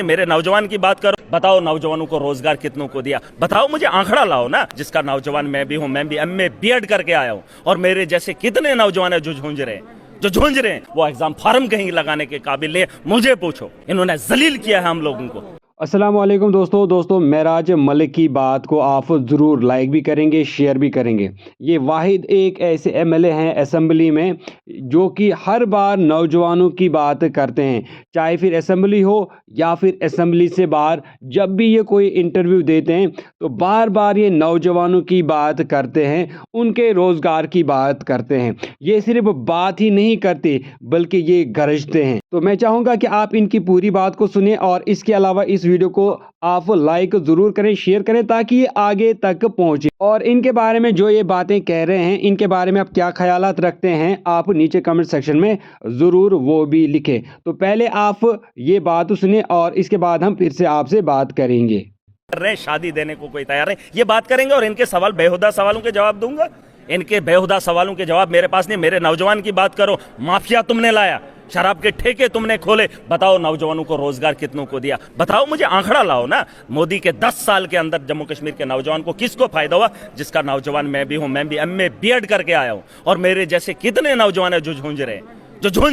मेरे नौजवान की बात करो, बताओ नौजवानों को रोजगार कितनों को दिया? बताओ, मुझे आंकड़ा लाओ ना, जिसका नौजवान मैं भी हूं। मैं भी एमए बीएड करके आया हूं, और मेरे जैसे कितने नौजवान है जो झूंझ रहे हैं, वो एग्जाम फॉर्म कहीं लगाने के काबिल नहीं है। मुझे पूछो, इन्होंने जलील किया है हम लोगों को। अस्सलाम वालेकुम दोस्तों मेराज मलिक की बात को आप ज़रूर लाइक भी करेंगे, शेयर भी करेंगे। ये वाहिद एक ऐसे एमएलए हैं असेंबली में जो कि हर बार नौजवानों की बात करते हैं, चाहे फिर असेंबली हो या फिर असेंबली से बाहर। जब भी ये कोई इंटरव्यू देते हैं तो बार बार ये नौजवानों की बात करते हैं, उनके रोज़गार की बात करते हैं। ये सिर्फ बात ही नहीं करते बल्कि ये गरजते हैं। तो मैं चाहूँगा कि आप इनकी पूरी बात को सुने, और इसके अलावा इस वीडियो को आप लाइक जरूर करें, शेयर करें, ताकि ये आगे तक पहुंचे। और इनके बारे में जो ये बातें कह रहे हैं, इनके बारे में आप क्या ख्यालात रखते हैं, आप नीचे कमेंट सेक्शन में जरूर वो भी लिखें। तो पहले आप ये बात सुने और इसके बाद हम फिर से आपसे बात करेंगे। शादी देने को कोई तैयार नहीं, ये बात करेंगे। और इनके सवाल, बेहुदा सवालों के जवाब दूंगा। इनके बेहुदा सवालों के जवाब मेरे पास नहीं। मेरे नौजवान की बात करो, माफिया तुमने लाया, शराब के ठेके तुमने खोले, बताओ नौजवानों को रोजगार कितनों को दिया? बताओ, मुझे आंकड़ा लाओ ना। मोदी के 10 साल के अंदर जम्मू कश्मीर के नौजवान को किसको फायदा हुआ? जिसका नौजवान मैं भी हूं। मैं भी एमए बीएड करके आया हूं, और मेरे जैसे कितने नौजवान है जो झूंझ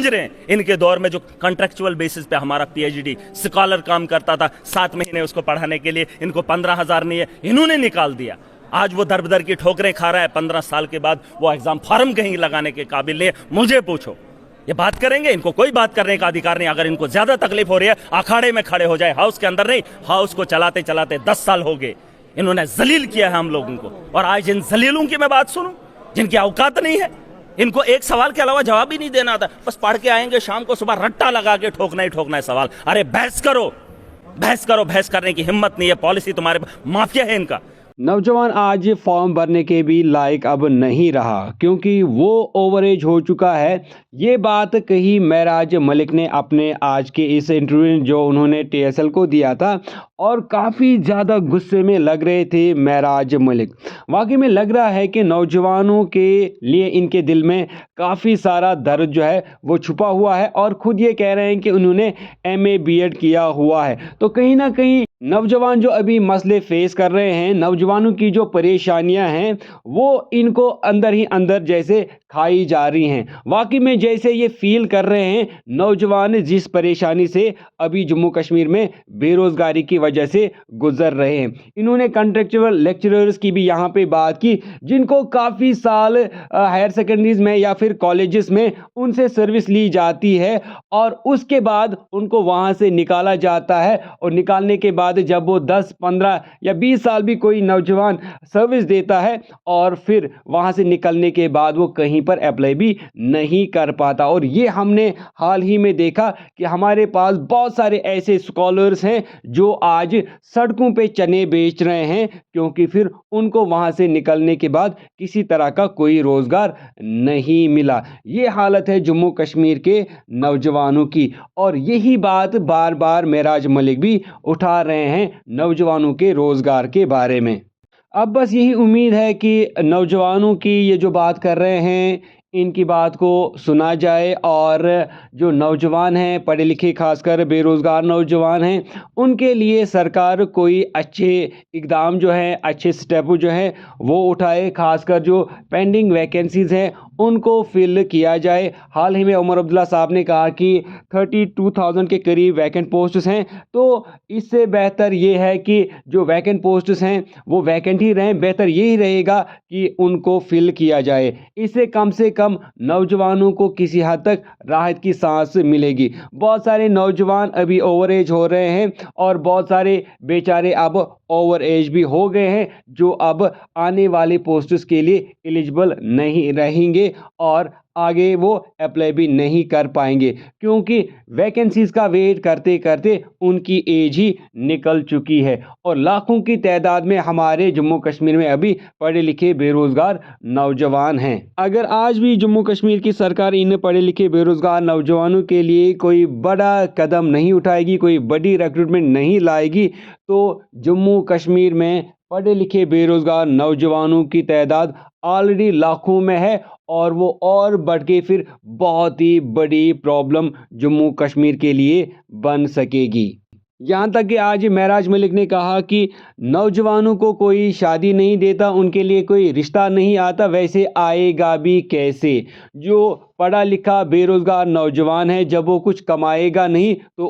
रहे हैं। इनके दौर में जो कॉन्ट्रेक्चुअल बेसिस पे हमारा पीएचडी स्कॉलर काम करता था, 7 महीने उसको पढ़ाने के लिए इनको 15,000 नहीं है, इन्होंने निकाल दिया। आज वो दर बदर की ठोकरें खा रहा है। 15 साल के बाद वो एग्जाम फॉर्म कहीं लगाने के काबिल नहीं है। मुझे पूछो, ये बात करेंगे? इनको कोई बात करने का अधिकार नहीं। अगर इनको ज्यादा तकलीफ हो रही है, अखाड़े में खड़े हो जाए, हाउस के अंदर नहीं। हाउस को चलाते चलाते 10 साल हो गए। इन्होंने जलील किया है हम लोगों को, और आज इन जलीलों की मैं बात सुनूं, जिनकी औकात नहीं है। इनको एक सवाल के अलावा जवाब ही नहीं देना आता, बस पढ़ के आएंगे, शाम को सुबह रट्टा लगा के ठोकना ही ठोकना है सवाल। अरे बहस करो, बहस करने की हिम्मत नहीं है। पॉलिसी तुम्हारे, माफिया है इनका। नौजवान आज फॉर्म भरने के भी लायक अब नहीं रहा, क्योंकि वो ओवर एज हो चुका है। ये बात कही मेराज मलिक ने अपने आज के इस इंटरव्यू जो उन्होंने टीएसएल को दिया था, और काफ़ी ज़्यादा गुस्से में लग रहे थे मेराज मलिक। वाकई में लग रहा है कि नौजवानों के लिए इनके दिल में काफ़ी सारा दर्द जो है वो छुपा हुआ है, और ख़ुद ये कह रहे हैं कि उन्होंने एमए बीएड किया हुआ है। तो कहीं ना कहीं नौजवान जो अभी मसले फेस कर रहे हैं, नौजवानों की जो परेशानियां हैं, वो इनको अंदर ही अंदर जैसे खाई जा रही हैं। वाकई में जैसे ये फील कर रहे हैं नौजवान जिस परेशानी से अभी जम्मू कश्मीर में बेरोजगारी की वजह से गुजर रहे हैं। इन्होंने कॉन्ट्रेक्चुअल लेक्चरर्स की भी यहाँ पे बात की, जिनको काफ़ी साल हायर सेकेंडरीज में या फिर कॉलेजेस में उनसे सर्विस ली जाती है, और उसके बाद उनको वहाँ से निकाला जाता है। और निकालने के बाद जब वो 10, 15 या 20 साल भी कोई नौजवान सर्विस देता है, और फिर वहाँ से निकलने के बाद वो कहीं पर अप्लाई भी नहीं कर पाता। और ये हमने हाल ही में देखा कि हमारे पास बहुत सारे ऐसे स्कॉलर्स हैं जो आज सड़कों पे चने बेच रहे हैं, क्योंकि फिर उनको वहाँ से निकलने के बाद किसी तरह का कोई रोज़गार नहीं मिला। ये हालत है जम्मू कश्मीर के नौजवानों की, और यही बात बार बार मेराज मलिक भी उठा रहे हैं नौजवानों के रोज़गार के बारे में। अब बस यही उम्मीद है कि नौजवानों की ये जो बात कर रहे हैं, इनकी बात को सुना जाए, और जो नौजवान हैं, पढ़े लिखे, खासकर बेरोज़गार नौजवान हैं, उनके लिए सरकार कोई अच्छे इकदाम जो हैं, अच्छे स्टेप जो हैं वो उठाए। खासकर जो पेंडिंग वैकेंसीज़ हैं उनको फिल किया जाए। हाल ही में उमर अब्दुल्ला साहब ने कहा कि 32,000 के करीब वैकेंट पोस्ट्स हैं, तो इससे बेहतर ये है कि जो वैकेंट पोस्ट्स हैं वो वैकेंट ही रहें। बेहतर यही रहेगा कि उनको फिल किया जाए। इससे कम से कम नौजवानों को किसी हद तक राहत की सांस मिलेगी। बहुत सारे नौजवान अभी ओवर एज हो रहे हैं, और बहुत सारे बेचारे अब ओवर एज भी हो गए हैं, जो अब आने वाले पोस्ट्स के लिए एलिजिबल नहीं रहेंगे, और आगे वो अप्लाई भी नहीं कर पाएंगे, क्योंकि वैकेंसीज का वेट करते करते उनकी एज ही निकल चुकी है। और लाखों की तादाद में हमारे जम्मू कश्मीर में अभी पढ़े लिखे बेरोजगार नौजवान हैं। अगर आज भी जम्मू कश्मीर की सरकार इन पढ़े लिखे बेरोजगार नौजवानों के लिए कोई बड़ा कदम नहीं उठाएगी, कोई बड़ी रिक्रूटमेंट नहीं लाएगी, तो जम्मू कश्मीर में पढ़े लिखे बेरोजगार नौजवानों की तादाद ऑलरेडी लाखों में है, और वो और बढ़ के फिर बहुत ही बड़ी प्रॉब्लम जम्मू कश्मीर के लिए बन सकेगी। यहाँ तक कि आज महराज मलिक ने कहा कि नौजवानों को कोई शादी नहीं देता, उनके लिए कोई रिश्ता नहीं आता, वैसे आएगा भी कैसे। जो पढ़ा लिखा बेरोजगार नौजवान है, जब वो कुछ कमाएगा नहीं तो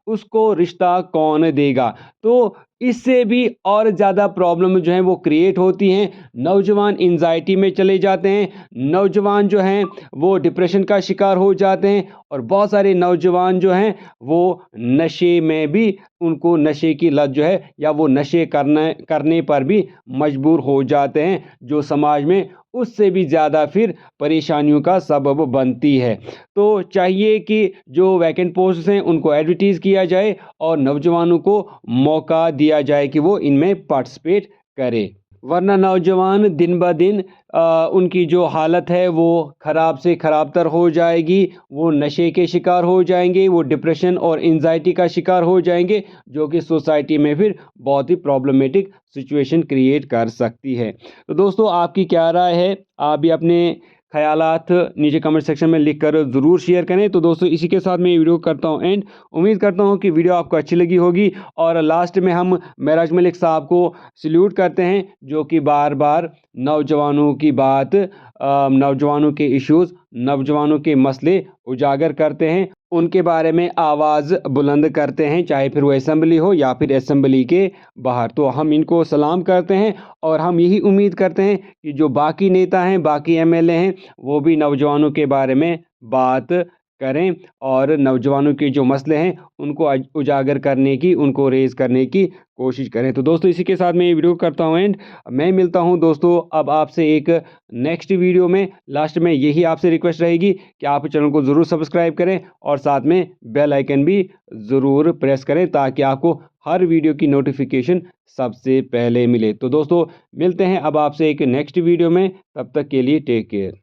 उसको रिश्ता कौन देगा। तो इससे भी और ज़्यादा प्रॉब्लम जो है वो क्रिएट होती हैं। नौजवान एंजाइटी में चले जाते हैं, नौजवान जो हैं वो डिप्रेशन का शिकार हो जाते हैं, और बहुत सारे नौजवान जो हैं वो नशे में भी, उनको नशे की लत जो है या वो नशे करने पर भी मजबूर हो जाते हैं, जो समाज में उससे भी ज़्यादा फिर परेशानियों का सबब बनती है। तो चाहिए कि जो वैकेंट पोस्ट हैं उनको एडवर्टाइज़ किया जाए और नौजवानों को मौका दिया जाए कि वो इनमें पार्टिसिपेट करें। वरना नौजवान दिन ब दिन उनकी जो हालत है वो ख़राब से ख़राब तर हो जाएगी, वो नशे के शिकार हो जाएंगे, वो डिप्रेशन और एंजाइटी का शिकार हो जाएंगे, जो कि सोसाइटी में फिर बहुत ही प्रॉब्लमेटिक सिचुएशन क्रिएट कर सकती है। तो दोस्तों, आपकी क्या राय है? आप भी अपने ख़यालात नीचे कमेंट सेक्शन में लिख कर ज़रूर शेयर करें। तो दोस्तों, इसी के साथ मैं ये वीडियो करता हूँ एंड। उम्मीद करता हूँ कि वीडियो आपको अच्छी लगी होगी, और लास्ट में हम महराज मलिक साहब को सल्यूट करते हैं, जो कि बार बार नौजवानों की बात, नौजवानों के इश्यूज़, नौजवानों के मसले उजागर करते हैं, उनके बारे में आवाज़ बुलंद करते हैं, चाहे फिर वो असेंबली हो या फिर असेंबली के बाहर। तो हम इनको सलाम करते हैं, और हम यही उम्मीद करते हैं कि जो बाकी नेता हैं, बाकी एमएलए हैं, वो भी नौजवानों के बारे में बात करें, और नौजवानों के जो मसले हैं उनको उजागर करने की, उनको रेज़ करने की कोशिश करें। तो दोस्तों, इसी के साथ मैं ये वीडियो करता हूँ एंड। मैं मिलता हूँ दोस्तों अब आपसे एक नेक्स्ट वीडियो में। लास्ट में यही आपसे रिक्वेस्ट रहेगी कि आप चैनल को ज़रूर सब्सक्राइब करें, और साथ में बेल आइकन भी ज़रूर प्रेस करें, ताकि आपको हर वीडियो की नोटिफिकेशन सबसे पहले मिले। तो दोस्तों, मिलते हैं अब आपसे एक नेक्स्ट वीडियो में। तब तक के लिए टेक केयर।